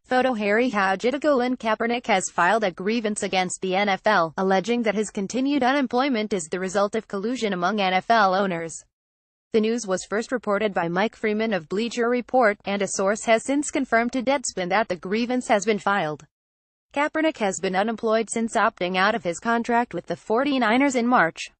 Photo Harry HowGettyColin Kaepernick has filed a grievance against the NFL, alleging that his continued unemployment is the result of collusion among NFL owners. The news was first reported by Mike Freeman of Bleacher Report, and a source has since confirmed to Deadspin that the grievance has been filed. Kaepernick has been unemployed since opting out of his contract with the 49ers in March.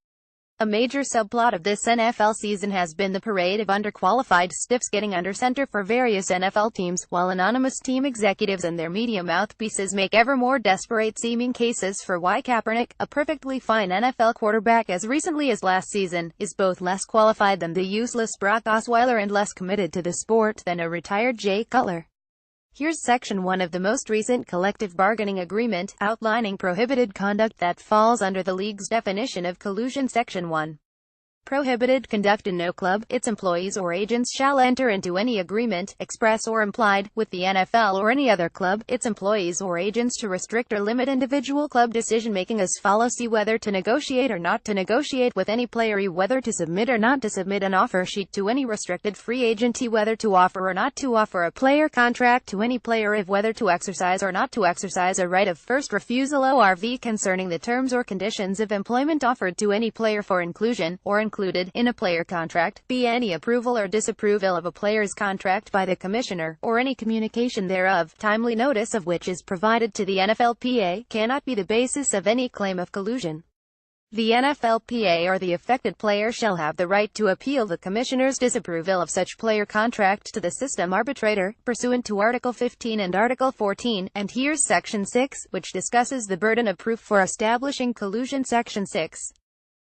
A major subplot of this NFL season has been the parade of underqualified stiffs getting under center for various NFL teams, while anonymous team executives and their media mouthpieces make ever more desperate-seeming cases for why Kaepernick, a perfectly fine NFL quarterback as recently as last season, is both less qualified than the useless Brock Osweiler and less committed to the sport than a retired Jay Cutler. Here's Section 1 of the most recent collective bargaining agreement, outlining prohibited conduct that falls under the league's definition of collusion. Section 1. Prohibited conduct. In no club, its employees or agents shall enter into any agreement, express or implied, with the NFL or any other club, its employees or agents to restrict or limit individual club decision-making as follows. See whether to negotiate or not to negotiate with any player. E. Whether to submit or not to submit an offer sheet to any restricted free agent. T. Whether to offer or not to offer a player contract to any player. If whether to exercise or not to exercise a right of first refusal. ORV. Concerning the terms or conditions of employment offered to any player for inclusion, or included, in a player contract. B. Any approval or disapproval of a player's contract by the commissioner, or any communication thereof, timely notice of which is provided to the NFLPA, cannot be the basis of any claim of collusion. The NFLPA or the affected player shall have the right to appeal the commissioner's disapproval of such player contract to the system arbitrator, pursuant to Article 15 and Article 14, and here's Section 6, which discusses the burden of proof for establishing collusion. Section 6.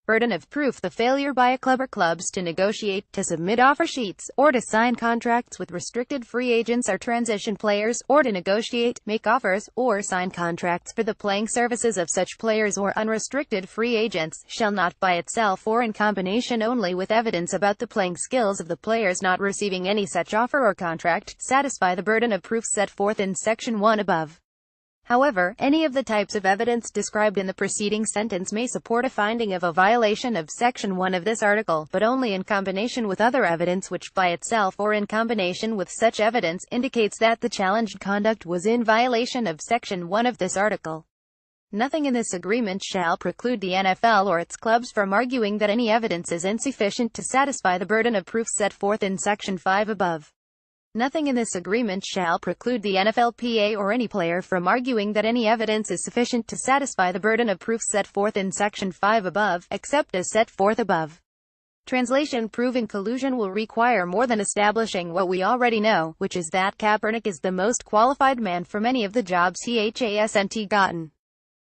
Burden of proof. The failure by a club or clubs to negotiate, to submit offer sheets, or to sign contracts with restricted free agents or transition players, or to negotiate, make offers, or sign contracts for the playing services of such players or unrestricted free agents, shall not by itself or in combination only with evidence about the playing skills of the players not receiving any such offer or contract, satisfy the burden of proof set forth in Section 1 above. However, any of the types of evidence described in the preceding sentence may support a finding of a violation of Section 1 of this article, but only in combination with other evidence which by itself or in combination with such evidence indicates that the challenged conduct was in violation of Section 1 of this article. Nothing in this agreement shall preclude the NFL or its clubs from arguing that any evidence is insufficient to satisfy the burden of proof set forth in Section 5 above. Nothing in this agreement shall preclude the NFLPA or any player from arguing that any evidence is sufficient to satisfy the burden of proof set forth in Section 5 above, except as set forth above. Translation. Proving collusion will require more than establishing what we already know, which is that Kaepernick is the most qualified man for many of the jobs he hasn't gotten.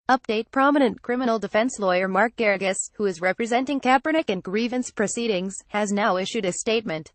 Update. Prominent criminal defense lawyer Mark Garagos, who is representing Kaepernick in grievance proceedings, has now issued a statement.